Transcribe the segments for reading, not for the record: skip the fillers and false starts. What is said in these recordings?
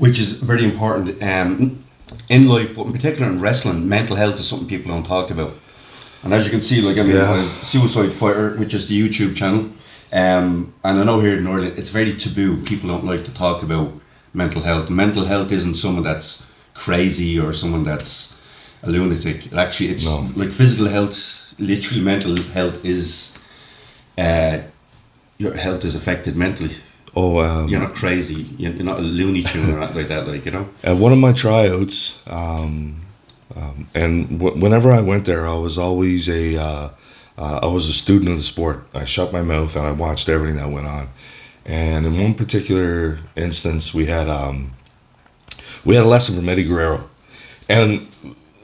which is very important in life, but in particular in wrestling. Mental health is something people don't talk about. And as you can see, like, I mean, Suicide Fighter, which is the YouTube channel, and I know here in Ireland, it's very taboo. People don't like to talk about mental health. Mental health isn't someone that's crazy or someone that's a lunatic. It's like physical health, literally mental health is, your health is affected mentally. You're not crazy. You're not a Looney Tune or anything like that, like, you know. At one of my tryouts, and whenever I went there, I was always I was a student of the sport. I shut my mouth and I watched everything that went on. And in one particular instance, we had a lesson from Eddie Guerrero, and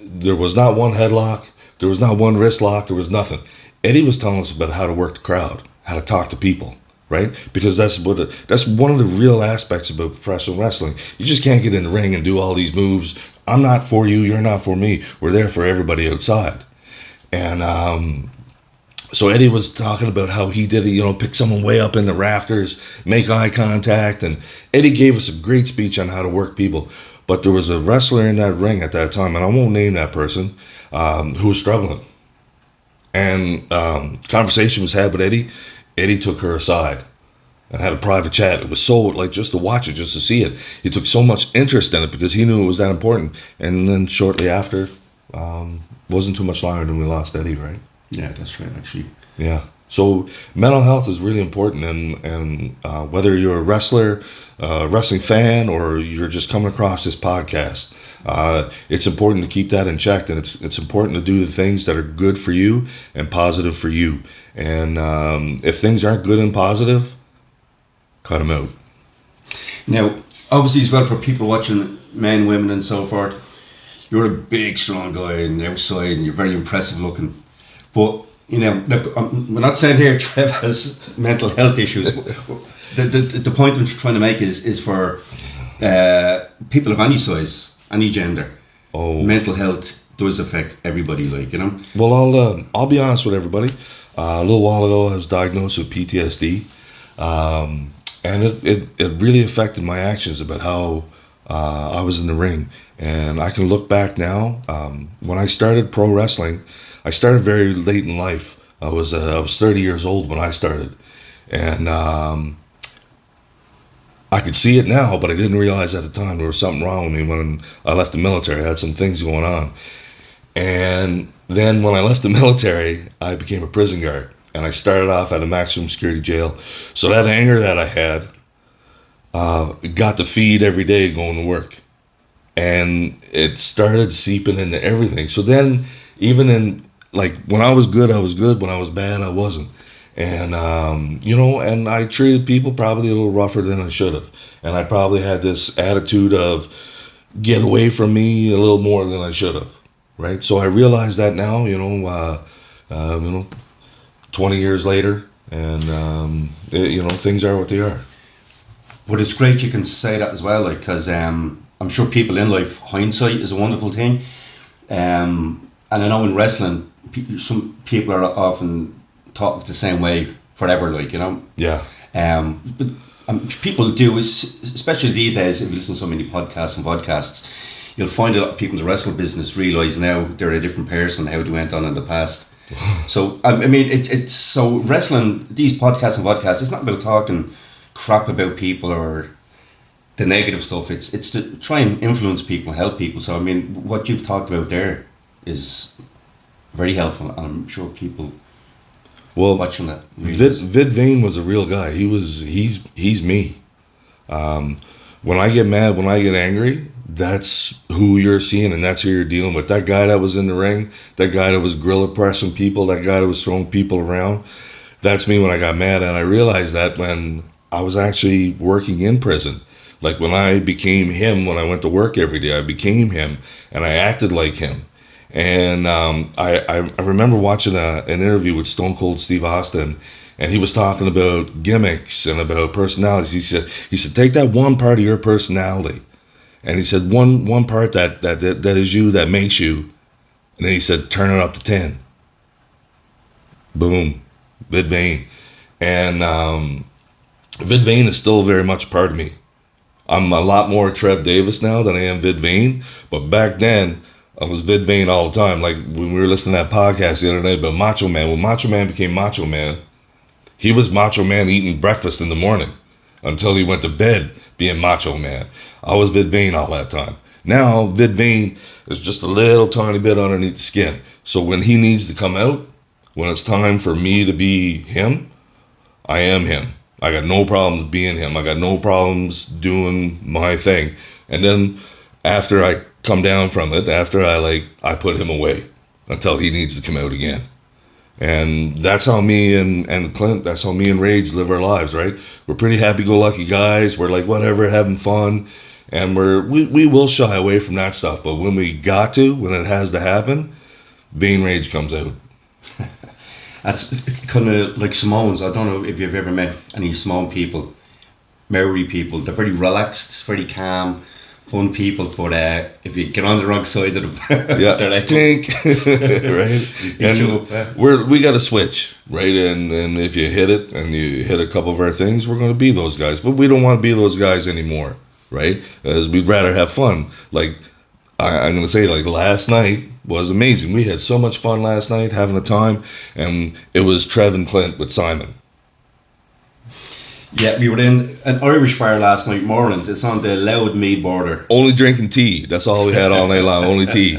there was not one headlock, there was not one wrist lock, there was nothing. Eddie was telling us about how to work the crowd, how to talk to people, right? Because that's one of the real aspects about professional wrestling. You just can't get in the ring and do all these moves. I'm not for you, you're not for me. We're there for everybody outside. And so Eddie was talking about how he did it, pick someone way up in the rafters, make eye contact. And Eddie gave us a great speech on how to work people. But there was a wrestler in that ring at that time, and I won't name that person, who was struggling. And conversation was had with Eddie. Eddie took her aside and had a private chat. It was so, like, just to watch it, just to see it. He took so much interest in it because he knew it was that important. And then shortly after, wasn't too much longer than we lost Eddie, right? Yeah, that's right, actually. Yeah. So mental health is really important, and whether you're a wrestler, wrestling fan, or you're just coming across this podcast, it's important to keep that in check, and it's important to do the things that are good for you and positive for you. And if things aren't good and positive, cut them out. Now, obviously, as well, for people watching, men, women, and so forth, you're a big, strong guy on the outside, and you're very impressive looking. But, look, we're not saying here Trev has mental health issues. The point I'm trying to make is for people of any size, any gender. Mental health does affect everybody, like, you know. Well, I'll be honest with everybody. A little while ago, I was diagnosed with PTSD, and it really affected my actions about how I was in the ring. And I can look back now. When I started pro wrestling, I started very late in life. I was 30 years old when I started, and I could see it now, but I didn't realize at the time there was something wrong with me. When I left the military, I had some things going on, and then when I left the military, I became a prison guard, and I started off at a maximum security jail. So that anger that I had got to feed every day going to work, and it started seeping into everything. So then, even in, like, when I was good, I was good. When I was bad, I wasn't. And, and I treated people probably a little rougher than I should have. And I probably had this attitude of get away from me a little more than I should have, right? So I realized that now, 20 years later, and, things are what they are. But it's great you can say that as well, like, because I'm sure people in life, hindsight is a wonderful thing. And I know in wrestling, some people are often taught the same way forever, like, you know. Yeah. But people do, especially these days, if you listen to so many podcasts and vodcasts, you'll find a lot of people in the wrestling business realise now they're a different person, how they went on in the past. So, I mean, it's so wrestling, these podcasts and vodcasts, it's not about talking crap about people or the negative stuff. It's to try and influence people, help people. So, I mean, what you've talked about there is very helpful, and I'm sure people watching that. Vid Vane was a real guy. He's me. When I get mad, when I get angry, that's who you're seeing, and that's who you're dealing with. That guy that was in the ring, that guy that was gorilla pressing people, that guy that was throwing people around, that's me when I got mad. And I realized that when I was actually working in prison. Like, when I became him, when I went to work every day, I became him, and I acted like him. And I remember watching an interview with Stone Cold Steve Austin, and he was talking about gimmicks and about personalities. He said, take that one part of your personality, and he said one part that is you, that makes you, and then he said, turn it up to 10. Boom, Vid Vane. And Vid Vane is still very much a part of me. I'm a lot more Trev Davis now than I am Vid Vane. But back then, I was Vid Vane all the time. Like when we were listening to that podcast the other night about Macho Man. When Macho Man became Macho Man, he was Macho Man eating breakfast in the morning until he went to bed being Macho Man. I was Vid Vane all that time. Now, Vid Vane is just a little tiny bit underneath the skin. So when he needs to come out, when it's time for me to be him, I am him. I got no problems being him. I got no problems doing my thing. And then after I come down from it, after I put him away until he needs to come out again. And that's how me and Clint, that's how me and Rage live our lives, right? We're pretty happy-go-lucky guys. We're like, whatever, having fun. And we will shy away from that stuff. But when we got to, when it has to happen, Vane Rage comes out. That's kind of like Samoans. I don't know if you've ever met any Samoan people, Maori people. They're very relaxed, very calm, fun people. But if you get on the wrong side of them, yeah, they're like, tink, right? And we got to switch, right? And if you hit it and you hit a couple of our things, we're going to be those guys. But we don't want to be those guys anymore, right? As we'd rather have fun. Like I'm going to say, like last night was amazing. We had so much fun last night, having a time, and it was Trev and Clint with Simon. Yeah, we were in an Irish bar last night, Moreland. It's on the Loud Mead border. Only drinking tea. That's all we had all night long, only tea.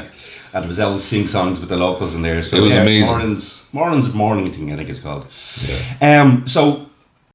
And it was all sing-songs with the locals in there. So it was amazing. Moreland's morning thing, I think it's called. Yeah. So